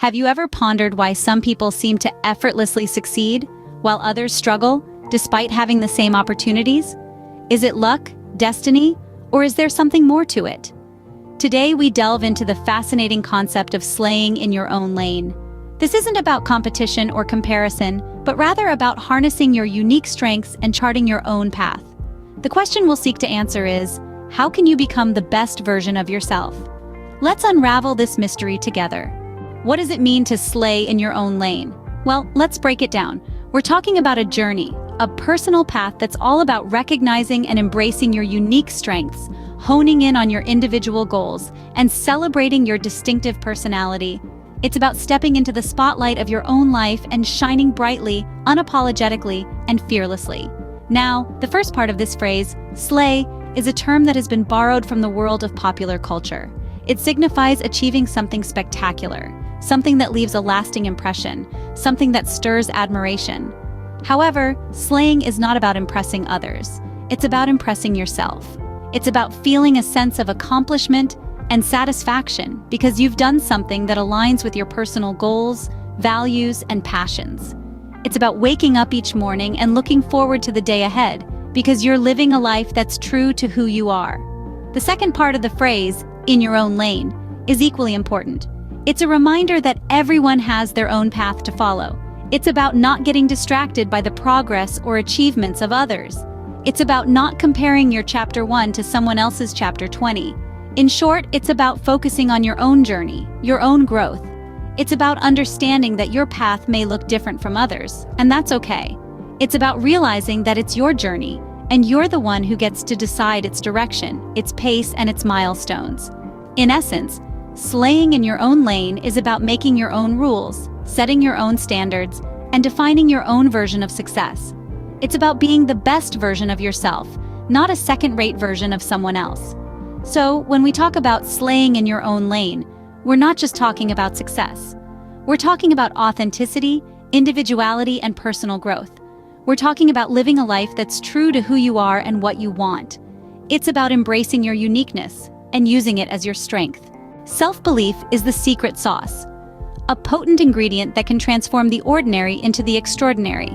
Have you ever pondered why some people seem to effortlessly succeed, while others struggle, despite having the same opportunities? Is it luck, destiny, or is there something more to it? Today we delve into the fascinating concept of slaying in your own lane. This isn't about competition or comparison, but rather about harnessing your unique strengths and charting your own path. The question we'll seek to answer is, how can you become the best version of yourself? Let's unravel this mystery together. What does it mean to slay in your own lane? Well, let's break it down. We're talking about a journey, a personal path that's all about recognizing and embracing your unique strengths, honing in on your individual goals, and celebrating your distinctive personality. It's about stepping into the spotlight of your own life and shining brightly, unapologetically, and fearlessly. Now, the first part of this phrase, slay, is a term that has been borrowed from the world of popular culture. It signifies achieving something spectacular, something that leaves a lasting impression, something that stirs admiration. However, slaying is not about impressing others. It's about impressing yourself. It's about feeling a sense of accomplishment and satisfaction because you've done something that aligns with your personal goals, values, and passions. It's about waking up each morning and looking forward to the day ahead because you're living a life that's true to who you are. The second part of the phrase, in your own lane, is equally important. It's a reminder that everyone has their own path to follow. It's about not getting distracted by the progress or achievements of others. It's about not comparing your chapter 1 to someone else's chapter 20. In short, it's about focusing on your own journey, your own growth. It's about understanding that your path may look different from others, and that's okay. It's about realizing that it's your journey, and you're the one who gets to decide its direction, its pace, and its milestones. In essence, slaying in your own lane is about making your own rules, setting your own standards, and defining your own version of success. It's about being the best version of yourself, not a second-rate version of someone else. So, when we talk about slaying in your own lane, we're not just talking about success. We're talking about authenticity, individuality, and personal growth. We're talking about living a life that's true to who you are and what you want. It's about embracing your uniqueness and using it as your strength. Self-belief is the secret sauce, a potent ingredient that can transform the ordinary into the extraordinary.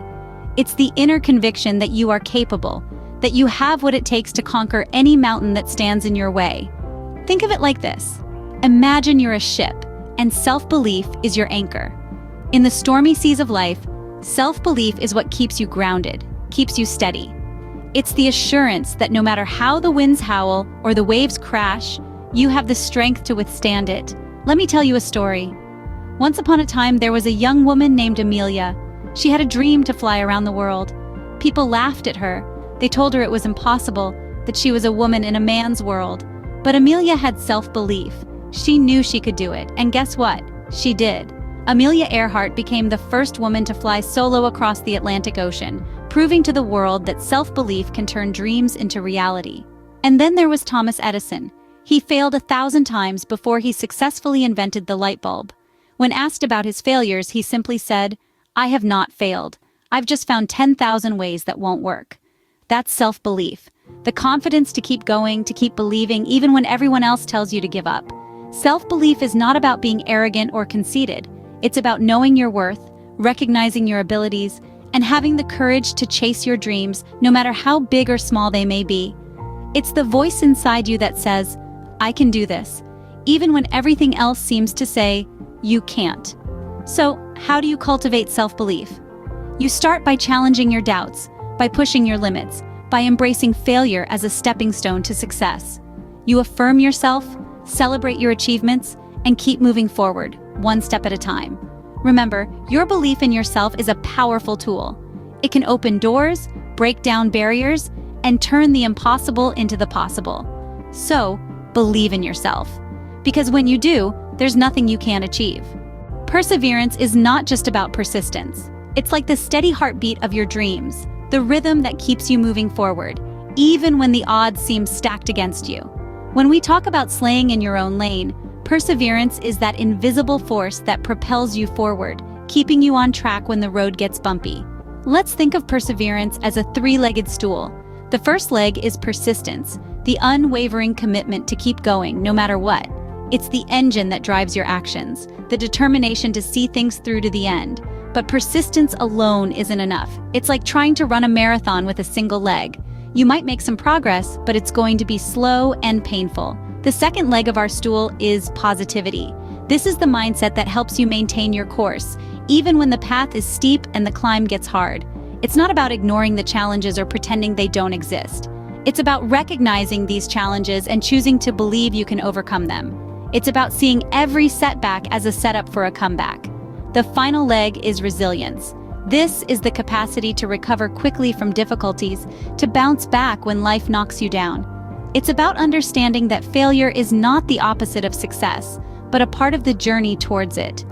It's the inner conviction that you are capable, that you have what it takes to conquer any mountain that stands in your way. Think of it like this. Imagine you're a ship, and self-belief is your anchor. In the stormy seas of life, self-belief is what keeps you grounded, keeps you steady. It's the assurance that no matter how the winds howl or the waves crash, you have the strength to withstand it. Let me tell you a story. Once upon a time, there was a young woman named Amelia. She had a dream to fly around the world. People laughed at her. They told her it was impossible, that she was a woman in a man's world. But Amelia had self-belief. She knew she could do it, and guess what? She did. Amelia Earhart became the first woman to fly solo across the Atlantic Ocean, proving to the world that self-belief can turn dreams into reality. And then there was Thomas Edison. He failed 1,000 times before he successfully invented the light bulb. When asked about his failures, he simply said, "I have not failed. I've just found 10,000 ways that won't work." That's self-belief. The confidence to keep going, to keep believing, even when everyone else tells you to give up. Self-belief is not about being arrogant or conceited. It's about knowing your worth, recognizing your abilities, and having the courage to chase your dreams, no matter how big or small they may be. It's the voice inside you that says, "I can do this," even when everything else seems to say, "You can't." So, how do you cultivate self-belief? You start by challenging your doubts, by pushing your limits, by embracing failure as a stepping stone to success. You affirm yourself, celebrate your achievements, and keep moving forward, one step at a time. Remember, your belief in yourself is a powerful tool. It can open doors, break down barriers, and turn the impossible into the possible. So, believe in yourself. Because when you do, there's nothing you can't achieve. Perseverance is not just about persistence. It's like the steady heartbeat of your dreams, the rhythm that keeps you moving forward, even when the odds seem stacked against you. When we talk about slaying in your own lane, perseverance is that invisible force that propels you forward, keeping you on track when the road gets bumpy. Let's think of perseverance as a three-legged stool. The first leg is persistence, the unwavering commitment to keep going no matter what. It's the engine that drives your actions, the determination to see things through to the end. But persistence alone isn't enough. It's like trying to run a marathon with a single leg. You might make some progress, but it's going to be slow and painful. The second leg of our stool is positivity. This is the mindset that helps you maintain your course, even when the path is steep and the climb gets hard. It's not about ignoring the challenges or pretending they don't exist. It's about recognizing these challenges and choosing to believe you can overcome them. It's about seeing every setback as a setup for a comeback. The final leg is resilience. This is the capacity to recover quickly from difficulties, to bounce back when life knocks you down. It's about understanding that failure is not the opposite of success, but a part of the journey towards it.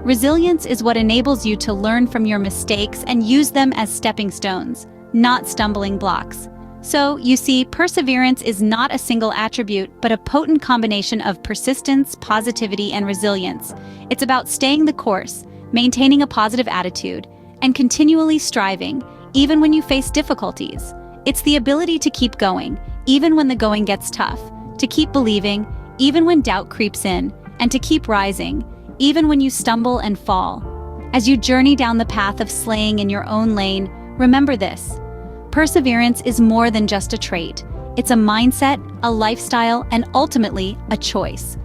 Resilience is what enables you to learn from your mistakes and use them as stepping stones, not stumbling blocks. So, you see, perseverance is not a single attribute, but a potent combination of persistence, positivity, and resilience. It's about staying the course, maintaining a positive attitude, and continually striving, even when you face difficulties. It's the ability to keep going, even when the going gets tough, to keep believing, even when doubt creeps in, and to keep rising, even when you stumble and fall. As you journey down the path of slaying in your own lane, remember this. Perseverance is more than just a trait. It's a mindset, a lifestyle, and ultimately, a choice.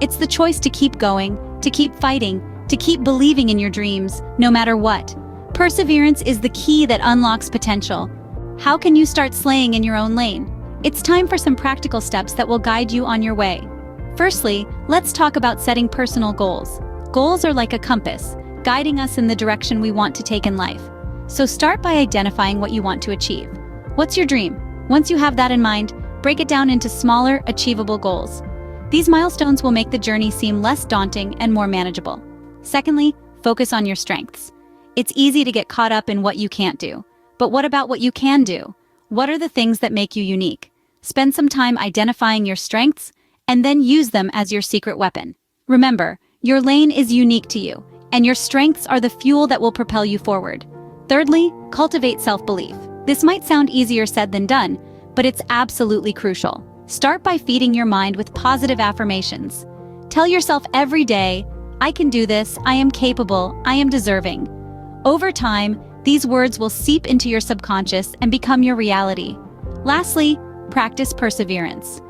It's the choice to keep going, to keep fighting, to keep believing in your dreams, no matter what. Perseverance is the key that unlocks potential. How can you start slaying in your own lane? It's time for some practical steps that will guide you on your way. Firstly, let's talk about setting personal goals. Goals are like a compass, guiding us in the direction we want to take in life. So start by identifying what you want to achieve. What's your dream? Once you have that in mind, break it down into smaller, achievable goals. These milestones will make the journey seem less daunting and more manageable. Secondly, focus on your strengths. It's easy to get caught up in what you can't do. But what about what you can do? What are the things that make you unique? Spend some time identifying your strengths and then use them as your secret weapon. Remember, your lane is unique to you, and your strengths are the fuel that will propel you forward. Thirdly, cultivate self-belief. This might sound easier said than done, but it's absolutely crucial. Start by feeding your mind with positive affirmations. Tell yourself every day, I can do this, I am capable, I am deserving. Over time, these words will seep into your subconscious and become your reality. Lastly, practice perseverance.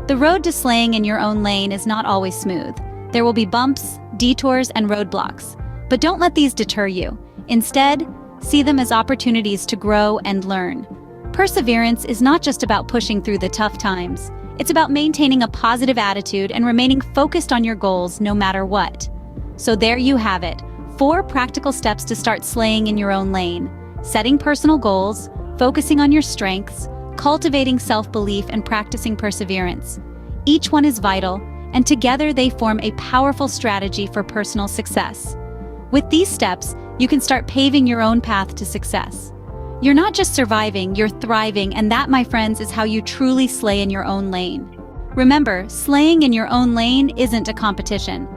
The road to slaying in your own lane is not always smooth. There will be bumps, detours, and roadblocks. But don't let these deter you. Instead, see them as opportunities to grow and learn. Perseverance is not just about pushing through the tough times. It's about maintaining a positive attitude and remaining focused on your goals no matter what. So there you have it, 4 practical steps to start slaying in your own lane. Setting personal goals, focusing on your strengths, cultivating self-belief, and practicing perseverance. Each one is vital, and together they form a powerful strategy for personal success. With these steps, you can start paving your own path to success. You're not just surviving, you're thriving, and that, my friends, is how you truly slay in your own lane. Remember, slaying in your own lane isn't a competition.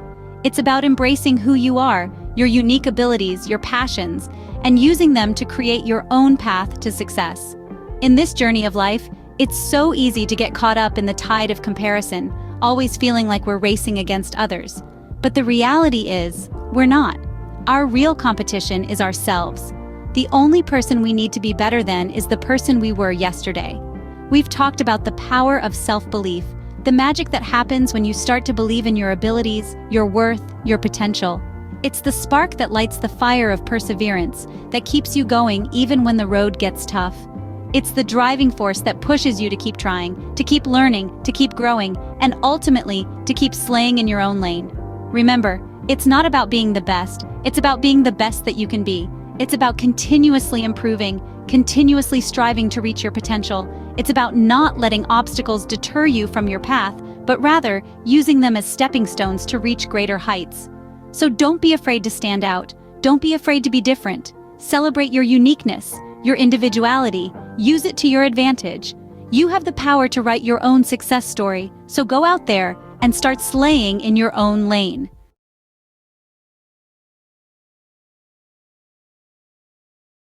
It's about embracing who you are, your unique abilities, your passions, and using them to create your own path to success. In this journey of life, it's so easy to get caught up in the tide of comparison, always feeling like we're racing against others. But the reality is, we're not. Our real competition is ourselves. The only person we need to be better than is the person we were yesterday. We've talked about the power of self-belief, the magic that happens when you start to believe in your abilities, your worth, your potential. It's the spark that lights the fire of perseverance, that keeps you going even when the road gets tough. It's the driving force that pushes you to keep trying, to keep learning, to keep growing, and ultimately, to keep slaying in your own lane. Remember, it's not about being the best, it's about being the best that you can be. It's about continuously improving, continuously striving to reach your potential. It's about not letting obstacles deter you from your path, but rather using them as stepping stones to reach greater heights. So don't be afraid to stand out. Don't be afraid to be different. Celebrate your uniqueness, your individuality. Use it to your advantage. You have the power to write your own success story, so go out there and start slaying in your own lane.